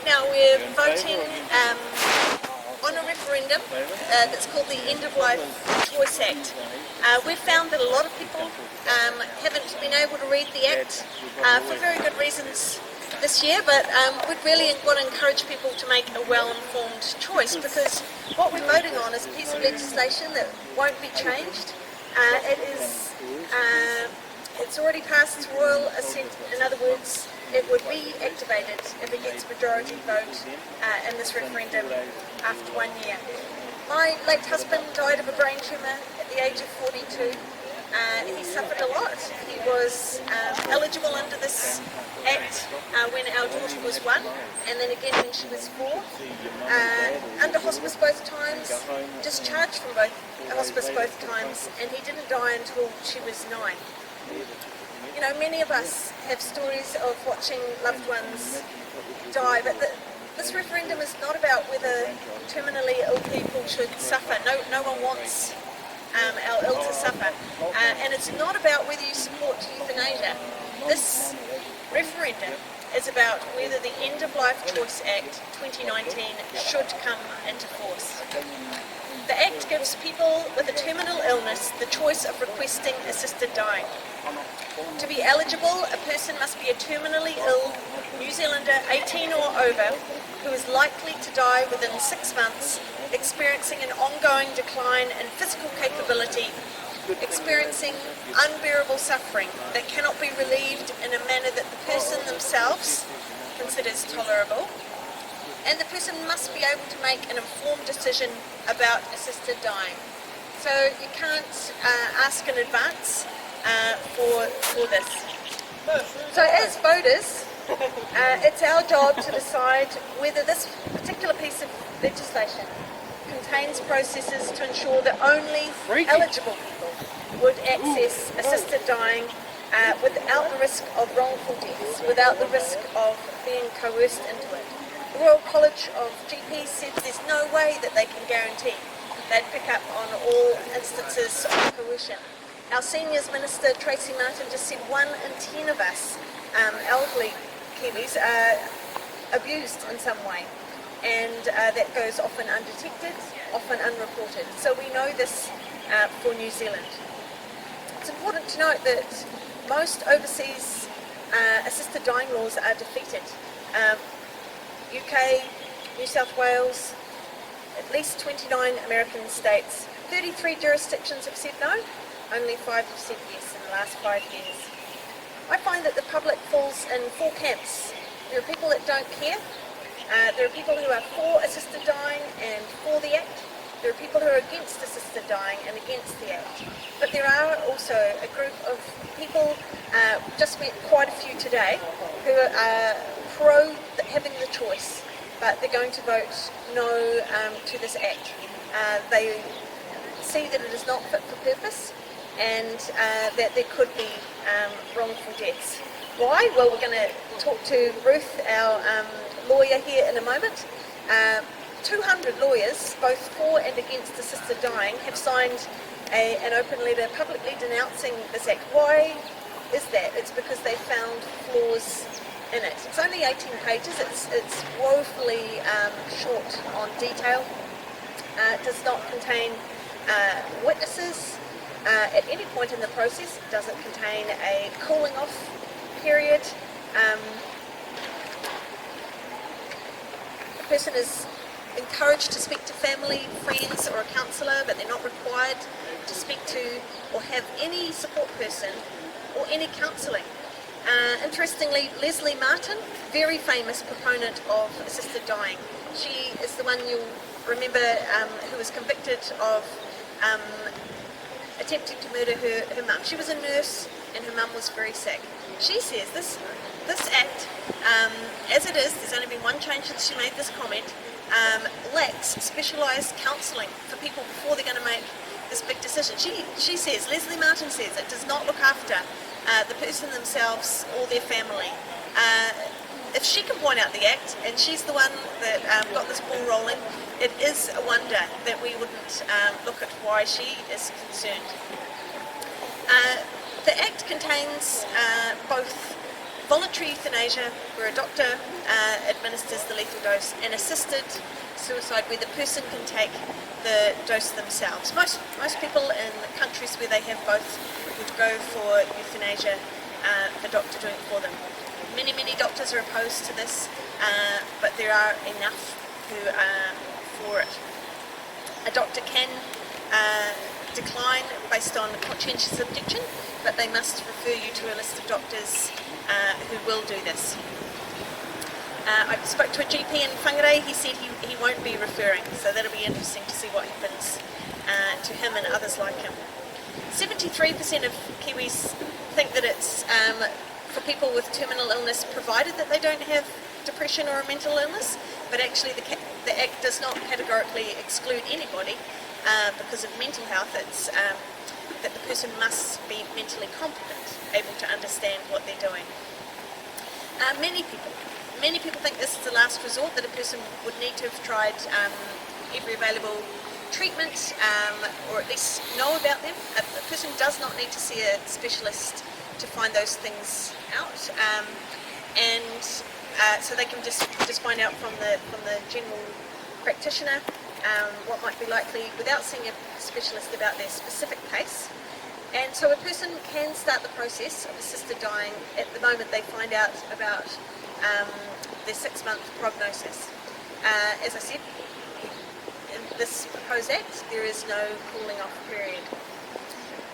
right now we're voting on a referendum that's called the End of Life Choice Act. We've found that a lot of people haven't been able to read the Act for very good reasons this year, but we'd really want to encourage people to make a well-informed choice, because what we're voting on is a piece of legislation that won't be changed. It's already passed its royal assent. In other words, it would be activated if it gets majority vote in this referendum after 1 year. My late husband died of a brain tumour at the age of 42. He suffered a lot. He was eligible under this act when our daughter was 1, and then again when she was 4. Under hospice both times, discharged from hospice both times, and he didn't die until she was 9. You know, many of us have stories of watching loved ones die, but this referendum is not about whether terminally ill people should suffer. No one wants our ill to suffer. And it's not about whether you support euthanasia. This referendum is about whether the End of Life Choice Act 2019 should come into force. The Act gives people with a terminal illness the choice of requesting assisted dying. To be eligible, a person must be a terminally ill New Zealander 18 or over who is likely to die within 6 months, experiencing an ongoing decline in physical capability, experiencing unbearable suffering that cannot be relieved in a manner that the person themselves considers tolerable, and the person must be able to make an informed decision about assisted dying. So you can't ask in advance for this. So as voters, it's our job to decide whether this particular piece of legislation contains processes to ensure that only eligible people would access assisted dying without the risk of wrongful deaths, without the risk of being coerced into it. The Royal College of GPs said there's no way that they can guarantee they'd pick up on all instances of coercion. Our Seniors Minister, Tracy Martin, just said 1 in 10 of us, elderly Kiwis, are abused in some way. And that goes often undetected, often unreported. So we know this for New Zealand. It's important to note that most overseas assisted dying laws are defeated. UK, New South Wales, at least 29 American states, 33 jurisdictions have said no, only 5 have said yes in the last 5 years. I find that the public falls in 4 camps. There are people that don't care. There are people who are for assisted dying and for the Act. There are people who are against assisted dying and against the Act. But there are also a group of people, just met quite a few today, who are pro having the choice, but they're going to vote no to this Act. They see that it is not fit for purpose, and that there could be wrongful deaths. Why? Well, we're going to talk to Ruth, our lawyer, here in a moment. 200 lawyers, both for and against assisted dying, have signed an open letter publicly denouncing this Act. Why is that? It's because they found flaws in it. It's only 18 pages. It's woefully short on detail. It does not contain witnesses at any point in the process. It doesn't contain a cooling off period. A person is encouraged to speak to family, friends or a counsellor, but they're not required to speak to or have any support person or any counselling. Interestingly, Leslie Martin, very famous proponent of assisted dying. She is the one you'll remember who was convicted of attempting to murder her mum. She was a nurse and her mum was very sick. She says this Act, as it is, there's only been one change since she made this comment, lacks specialised counselling for people before they're going to make this big decision. She says, Leslie Martin says, it does not look after the person themselves or their family. If she can point out the Act, and she's the one that got this ball rolling, it is a wonder that we wouldn't look at why she is concerned. The Act contains both voluntary euthanasia, where a doctor administers the lethal dose, and assisted suicide, where the person can take the dose themselves. Most people in countries where they have both would go for euthanasia, the doctor doing it for them. Many doctors are opposed to this, but there are enough who are for it. A doctor can decline based on conscientious objection, but they must refer you to a list of doctors who will do this. I spoke to a GP in Whangarei. He said he won't be referring, so that'll be interesting to see what happens to him and others like him. 73% of Kiwis think that it's for people with terminal illness, provided that they don't have depression or a mental illness, but actually the Act does not categorically exclude anybody because of mental health. It's that the person must be mentally competent, able to understand what they're doing. Many people think this is the last resort, that a person would need to have tried every available treatment, or at least know about them. A person does not need to see a specialist to find those things out, so they can just find out from the general practitioner what might be likely without seeing a specialist about their specific case. And so a person can start the process of assisted dying at the moment they find out about their 6-month prognosis. As I said, in this proposed Act, there is no cooling off period.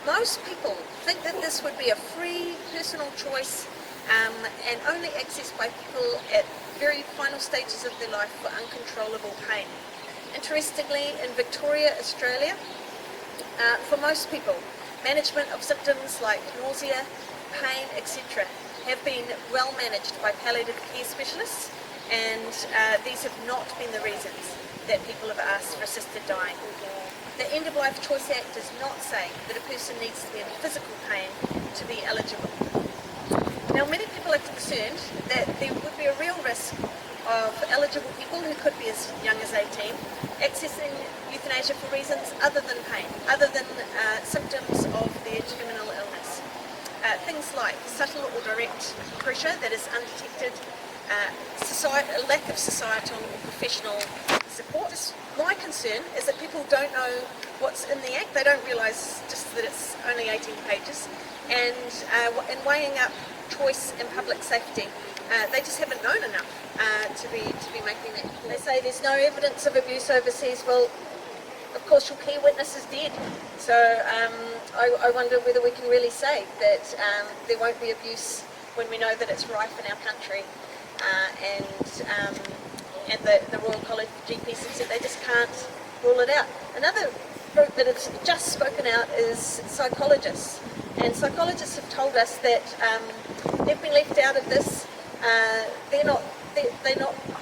Most people think that this would be a free personal choice and only accessed by people at very final stages of their life for uncontrollable pain. Interestingly, in Victoria, Australia, for most people, management of symptoms like nausea, pain, etc. have been well managed by palliative care specialists, and these have not been the reasons that people have asked for assisted dying. The End of Life Choice Act does not say that a person needs to be in physical pain to be eligible. Now, many people are concerned that there would be a real risk of eligible people who could be as young as 18 accessing euthanasia for reasons other than pain, other than symptoms of their terminal illness. Things like subtle or direct pressure that is undetected, a lack of societal or professional support. My concern is that people don't know what's in the Act. They don't realise just that it's only 18 pages. And in weighing up choice and public safety, they just haven't known enough to be making that. They say there's no evidence of abuse overseas. Well, of course your key witness is dead. So I wonder whether we can really say that there won't be abuse when we know that it's rife in our country. And the Royal College of GPs have said they just can't rule it out. Another group that has just spoken out is psychologists. And psychologists have told us that they've been left out of this. They're not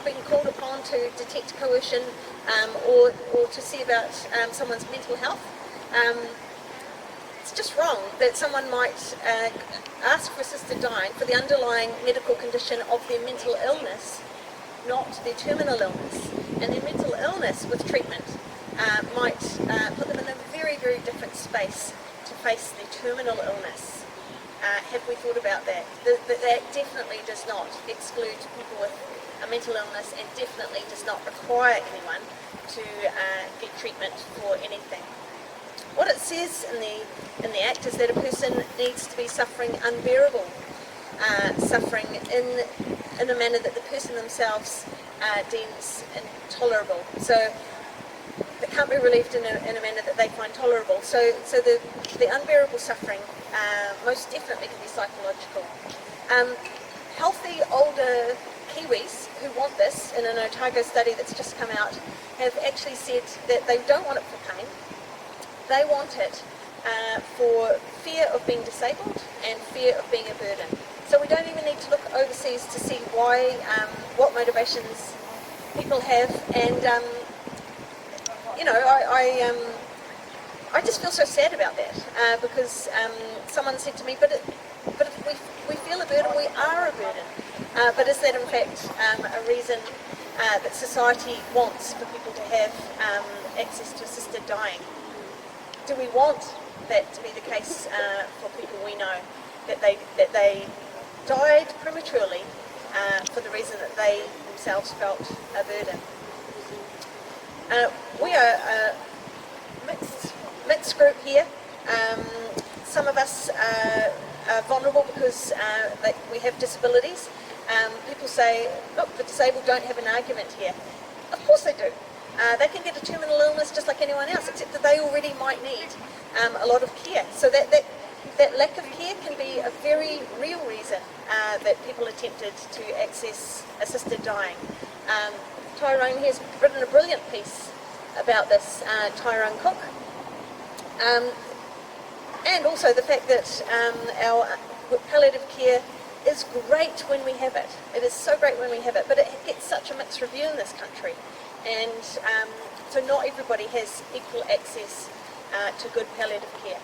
being called upon to detect coercion or to see about someone's mental health. It's just wrong that someone might ask for assisted dying for the underlying medical condition of their mental illness, not their terminal illness. And their mental illness with treatment might put them in a very, very different space to face their terminal illness. Have we thought about that? That definitely does not exclude people with a mental illness, and definitely does not require anyone to get treatment for anything. What it says in the Act is that a person needs to be suffering unbearable suffering in a manner that the person themselves deems intolerable. So it can't be relieved in a manner that they find tolerable. So the unbearable suffering most definitely can be psychological. Healthy older Kiwis who want this, in an Otago study that's just come out, have actually said that they don't want it for pain. They want it for fear of being disabled and fear of being a burden. So we don't even need to look overseas to see why, what motivations people have. And I just feel so sad about that because someone said to me, but if we feel a burden, we are a burden. But is that in fact a reason that society wants for people to have access to assisted dying? Do we want that to be the case for people we know, that they died prematurely for the reason that they themselves felt a burden. We are a mixed group here. Some of us are vulnerable because we have disabilities. People say, look, the disabled don't have an argument here. Of course they do. They can get a terminal illness just like anyone else, except that they already might need a lot of care. So that lack of care can be a very real reason that people are tempted to access assisted dying. Tyrone has written a brilliant piece about this, Tyrone Cook. And also the fact that our palliative care is great when we have it. It is so great when we have it, but it gets such a mixed review in this country. And so not everybody has equal access to good palliative care.